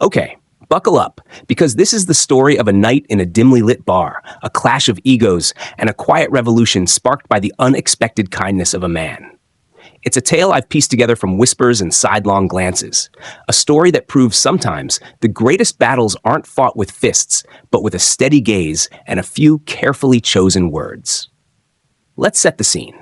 Okay, buckle up, because this is the story of a night in a dimly lit bar, a clash of egos, and a quiet revolution sparked by the unexpected kindness of a man. It's a tale I've pieced together from whispers and sidelong glances, a story that proves sometimes the greatest battles aren't fought with fists, but with a steady gaze and a few carefully chosen words. Let's set the scene.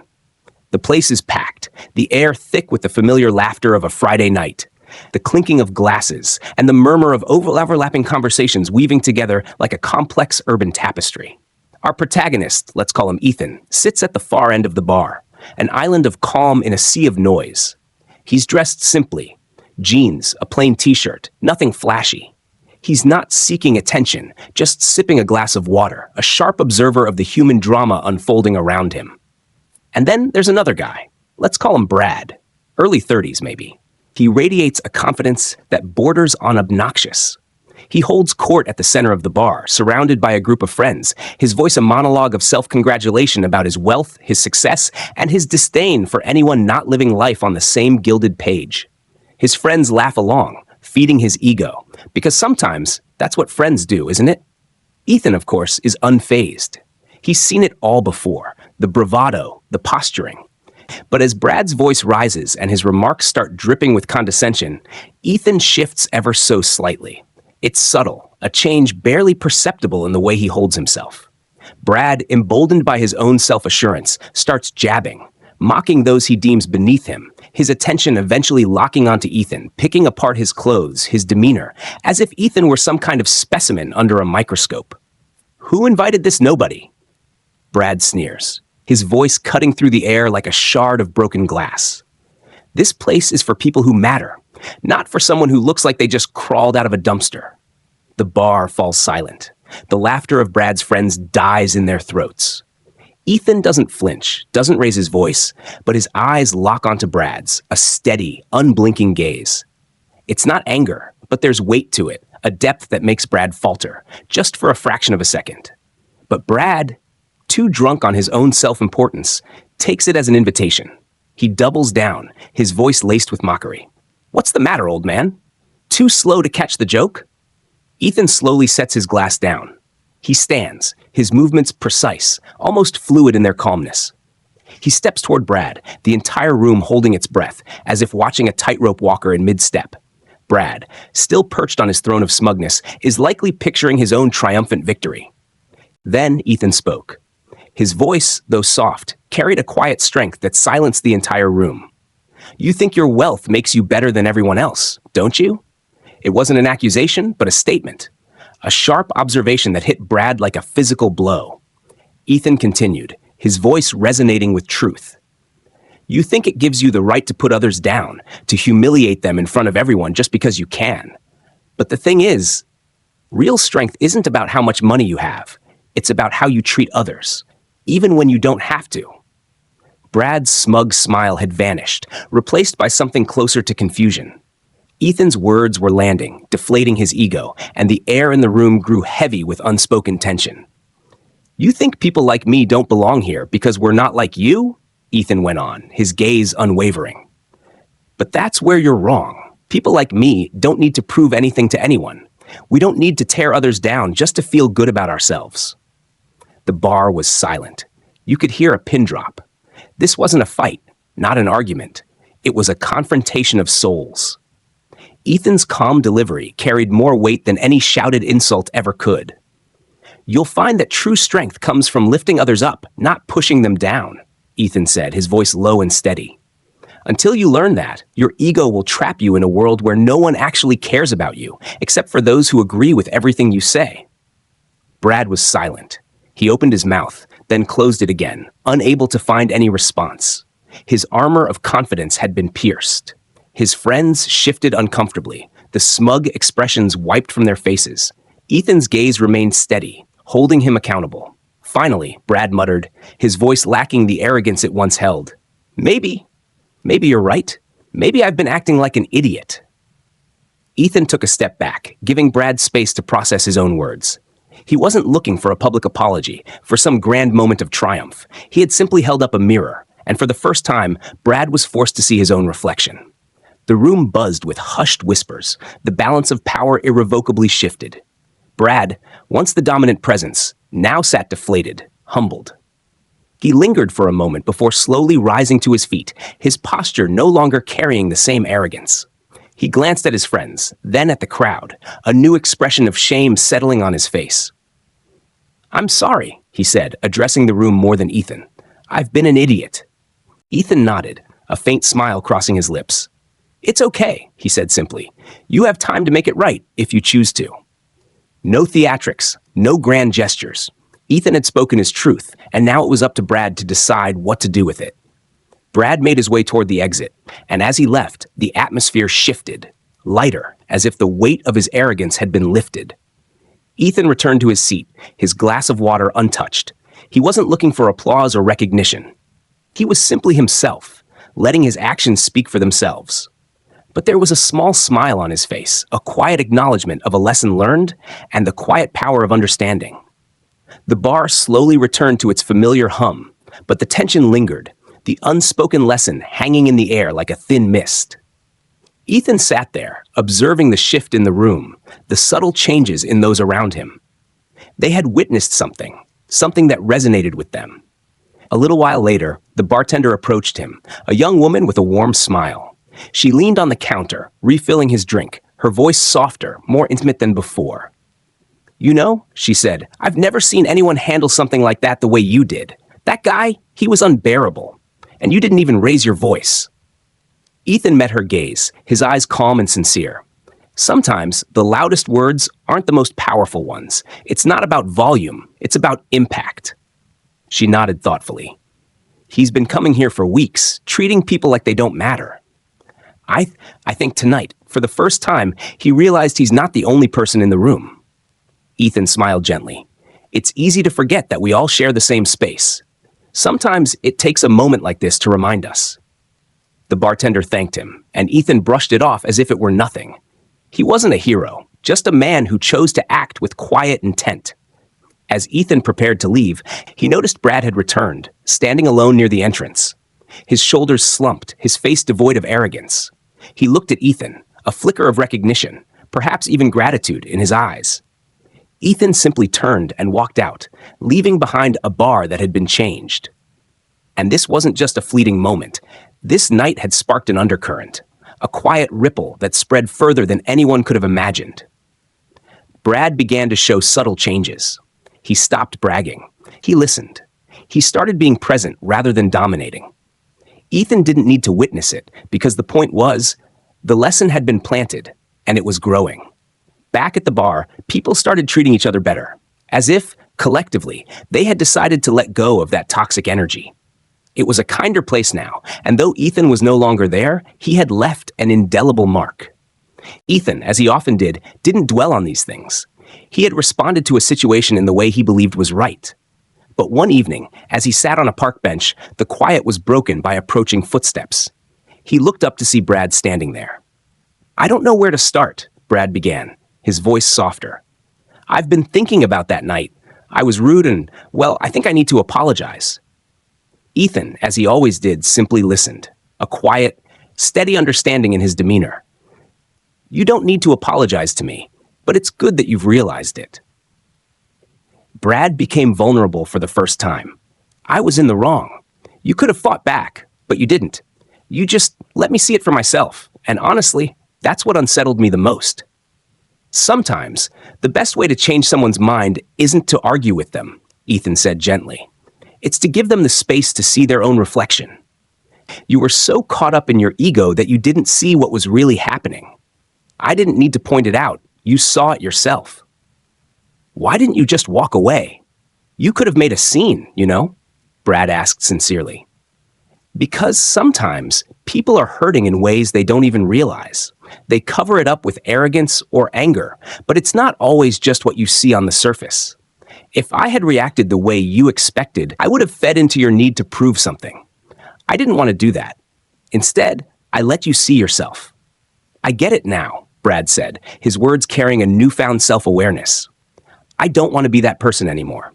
The place is packed, the air thick with the familiar laughter of a Friday night, the clinking of glasses, and the murmur of overlapping conversations weaving together like a complex urban tapestry. Our protagonist, let's call him Ethan, sits at the far end of the bar, an island of calm in a sea of noise. He's dressed simply, jeans, a plain t-shirt, nothing flashy. He's not seeking attention, just sipping a glass of water, a sharp observer of the human drama unfolding around him. And then there's another guy. Let's call him Brad. Early 30s, maybe. He radiates a confidence that borders on obnoxious. He holds court at the center of the bar, surrounded by a group of friends, his voice a monologue of self-congratulation about his wealth, his success, and his disdain for anyone not living life on the same gilded page. His friends laugh along, feeding his ego, because sometimes that's what friends do, isn't it? Ethan, of course, is unfazed. He's seen it all before, the bravado, the posturing. But as Brad's voice rises and his remarks start dripping with condescension, Ethan shifts ever so slightly. It's subtle, a change barely perceptible in the way he holds himself. Brad, emboldened by his own self-assurance, starts jabbing, mocking those he deems beneath him, his attention eventually locking onto Ethan, picking apart his clothes, his demeanor, as if Ethan were some kind of specimen under a microscope. "Who invited this nobody?" Brad sneers, his voice cutting through the air like a shard of broken glass. "This place is for people who matter, not for someone who looks like they just crawled out of a dumpster." The bar falls silent. The laughter of Brad's friends dies in their throats. Ethan doesn't flinch, doesn't raise his voice, but his eyes lock onto Brad's, a steady, unblinking gaze. It's not anger, but there's weight to it, a depth that makes Brad falter, just for a fraction of a second. But Brad, too drunk on his own self-importance, takes it as an invitation. He doubles down, his voice laced with mockery. "What's the matter, old man? Too slow to catch the joke?" Ethan slowly sets his glass down. He stands, his movements precise, almost fluid in their calmness. He steps toward Brad, the entire room holding its breath, as if watching a tightrope walker in mid-step. Brad, still perched on his throne of smugness, is likely picturing his own triumphant victory. Then Ethan spoke. His voice, though soft, carried a quiet strength that silenced the entire room. "You think your wealth makes you better than everyone else, don't you?" It wasn't an accusation, but a statement. A sharp observation that hit Brad like a physical blow. Ethan continued, his voice resonating with truth. "You think it gives you the right to put others down, to humiliate them in front of everyone just because you can. But the thing is, real strength isn't about how much money you have. It's about how you treat others, even when you don't have to." Brad's smug smile had vanished, replaced by something closer to confusion. Ethan's words were landing, deflating his ego, and the air in the room grew heavy with unspoken tension. "You think people like me don't belong here because we're not like you?" Ethan went on, his gaze unwavering. "But that's where you're wrong. People like me don't need to prove anything to anyone. We don't need to tear others down just to feel good about ourselves." The bar was silent. You could hear a pin drop. This wasn't a fight, not an argument. It was a confrontation of souls. Ethan's calm delivery carried more weight than any shouted insult ever could. "You'll find that true strength comes from lifting others up, not pushing them down," Ethan said, his voice low and steady. "Until you learn that, your ego will trap you in a world where no one actually cares about you, except for those who agree with everything you say." Brad was silent. He opened his mouth, then closed it again, unable to find any response. His armor of confidence had been pierced. His friends shifted uncomfortably, the smug expressions wiped from their faces. Ethan's gaze remained steady, holding him accountable. Finally, Brad muttered, his voice lacking the arrogance it once held. Maybe you're right. Maybe I've been acting like an idiot." Ethan took a step back, giving Brad space to process his own words. He wasn't looking for a public apology, for some grand moment of triumph. He had simply held up a mirror, and for the first time, Brad was forced to see his own reflection. The room buzzed with hushed whispers. The balance of power irrevocably shifted. Brad, once the dominant presence, now sat deflated, humbled. He lingered for a moment before slowly rising to his feet, his posture no longer carrying the same arrogance. He glanced at his friends, then at the crowd, a new expression of shame settling on his face. "I'm sorry," he said, addressing the room more than Ethan. "I've been an idiot." Ethan nodded, a faint smile crossing his lips. "It's okay," he said simply. "You have time to make it right if you choose to." No theatrics, no grand gestures. Ethan had spoken his truth, and now it was up to Brad to decide what to do with it. Brad made his way toward the exit, and as he left, the atmosphere shifted, lighter, as if the weight of his arrogance had been lifted. Ethan returned to his seat, his glass of water untouched. He wasn't looking for applause or recognition. He was simply himself, letting his actions speak for themselves. But there was a small smile on his face, a quiet acknowledgement of a lesson learned, and the quiet power of understanding. The bar slowly returned to its familiar hum, but the tension lingered, the unspoken lesson hanging in the air like a thin mist. Ethan sat there, observing the shift in the room, the subtle changes in those around him. They had witnessed something that resonated with them. A little while later, the bartender approached him, a young woman with a warm smile. She leaned on the counter, refilling his drink, her voice softer, more intimate than before. "You know," she said, "I've never seen anyone handle something like that the way you did. That guy, he was unbearable. And you didn't even raise your voice." Ethan met her gaze, his eyes calm and sincere. Sometimes the loudest words aren't the most powerful ones. It's not about volume, it's about impact. She nodded thoughtfully. "He's been coming here for weeks, treating people like they don't matter. I think tonight, for the first time, he realized he's not the only person in the room." Ethan smiled gently. "It's easy to forget that we all share the same space. Sometimes it takes a moment like this to remind us." The bartender thanked him, and Ethan brushed it off as if it were nothing. He wasn't a hero, just a man who chose to act with quiet intent. As Ethan prepared to leave, he noticed Brad had returned, standing alone near the entrance. His shoulders slumped, his face devoid of arrogance. He looked at Ethan, a flicker of recognition, perhaps even gratitude, in his eyes. Ethan simply turned and walked out, leaving behind a bar that had been changed. And this wasn't just a fleeting moment. This night had sparked an undercurrent, a quiet ripple that spread further than anyone could have imagined. Brad began to show subtle changes. He stopped bragging. He listened. He started being present rather than dominating. Ethan didn't need to witness it, because the point was, the lesson had been planted, and it was growing. Back at the bar, people started treating each other better, as if, collectively, they had decided to let go of that toxic energy. It was a kinder place now, and though Ethan was no longer there, he had left an indelible mark. Ethan, as he often did, didn't dwell on these things. He had responded to a situation in the way he believed was right. But one evening, as he sat on a park bench, the quiet was broken by approaching footsteps. He looked up to see Brad standing there. "I don't know where to start," Brad began, his voice softer. "I've been thinking about that night. I was rude and, well, I think I need to apologize." Ethan, as he always did, simply listened, a quiet, steady understanding in his demeanor. "You don't need to apologize to me, but it's good that you've realized it." Brad became vulnerable for the first time. "I was in the wrong. You could have fought back, but you didn't. You just let me see it for myself, and honestly, that's what unsettled me the most." "Sometimes, the best way to change someone's mind isn't to argue with them," Ethan said gently. "It's to give them the space to see their own reflection. You were so caught up in your ego that you didn't see what was really happening. I didn't need to point it out. You saw it yourself." "Why didn't you just walk away? You could have made a scene, you know?" Brad asked sincerely. "Because sometimes people are hurting in ways they don't even realize. They cover it up with arrogance or anger, but it's not always just what you see on the surface. If I had reacted the way you expected, I would have fed into your need to prove something. I didn't want to do that. Instead, I let you see yourself." "I get it now," Brad said, his words carrying a newfound self-awareness. "I don't want to be that person anymore."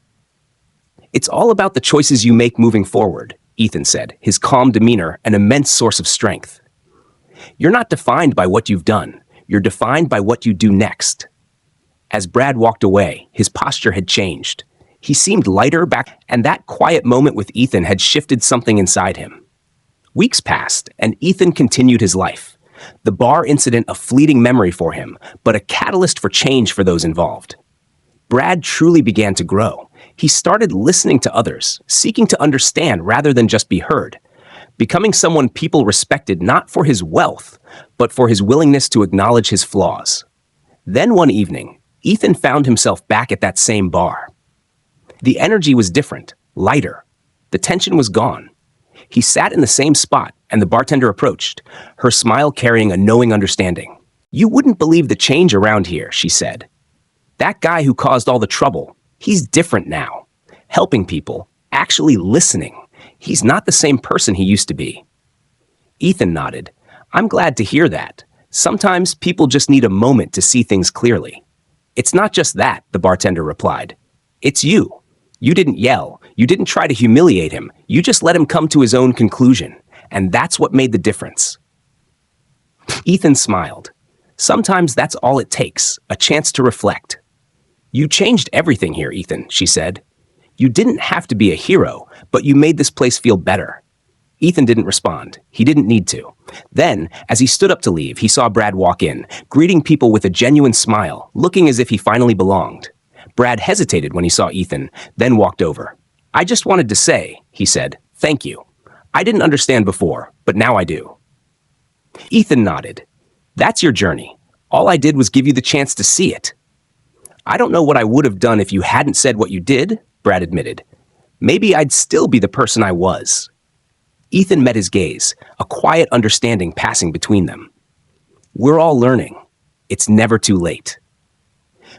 "It's all about the choices you make moving forward," Ethan said, his calm demeanor an immense source of strength. You're not defined by what you've done. You're defined by what you do next. As Brad walked away, his posture had changed. He seemed lighter back, and that quiet moment with Ethan had shifted something inside him. Weeks passed, and Ethan continued his life. The bar incident a fleeting memory for him, but a catalyst for change for those involved. Brad truly began to grow. He started listening to others, seeking to understand rather than just be heard, becoming someone people respected not for his wealth, but for his willingness to acknowledge his flaws. Then one evening, Ethan found himself back at that same bar. The energy was different, lighter. The tension was gone. He sat in the same spot, and the bartender approached, her smile carrying a knowing understanding. "You wouldn't believe the change around here," she said. "That guy who caused all the trouble, he's different now. Helping people, actually listening. He's not the same person he used to be." Ethan nodded. "I'm glad to hear that. Sometimes people just need a moment to see things clearly." "It's not just that," the bartender replied. "It's you. You didn't yell. You didn't try to humiliate him. You just let him come to his own conclusion. And that's what made the difference." Ethan smiled. "Sometimes that's all it takes, a chance to reflect." "You changed everything here, Ethan," she said. "You didn't have to be a hero, but you made this place feel better." Ethan didn't respond. He didn't need to. Then, as he stood up to leave, he saw Brad walk in, greeting people with a genuine smile, looking as if he finally belonged. Brad hesitated when he saw Ethan, then walked over. "I just wanted to say," he said, "thank you. I didn't understand before, but now I do." Ethan nodded. "That's your journey. All I did was give you the chance to see it." "I don't know what I would have done if you hadn't said what you did," Brad admitted. "Maybe I'd still be the person I was." Ethan met his gaze, a quiet understanding passing between them. "We're all learning. It's never too late."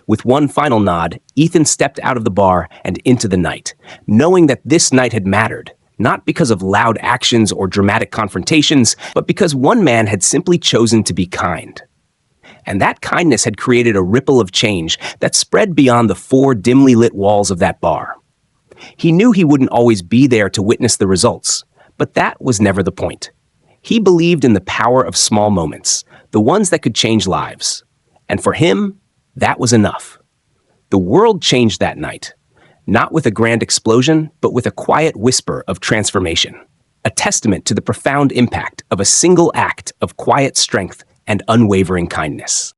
With one final nod, Ethan stepped out of the bar and into the night, knowing that this night had mattered, not because of loud actions or dramatic confrontations, but because one man had simply chosen to be kind. And that kindness had created a ripple of change that spread beyond the four dimly lit walls of that bar. He knew he wouldn't always be there to witness the results, but that was never the point. He believed in the power of small moments, the ones that could change lives. And for him, that was enough. The world changed that night, not with a grand explosion, but with a quiet whisper of transformation, a testament to the profound impact of a single act of quiet strength and unwavering kindness.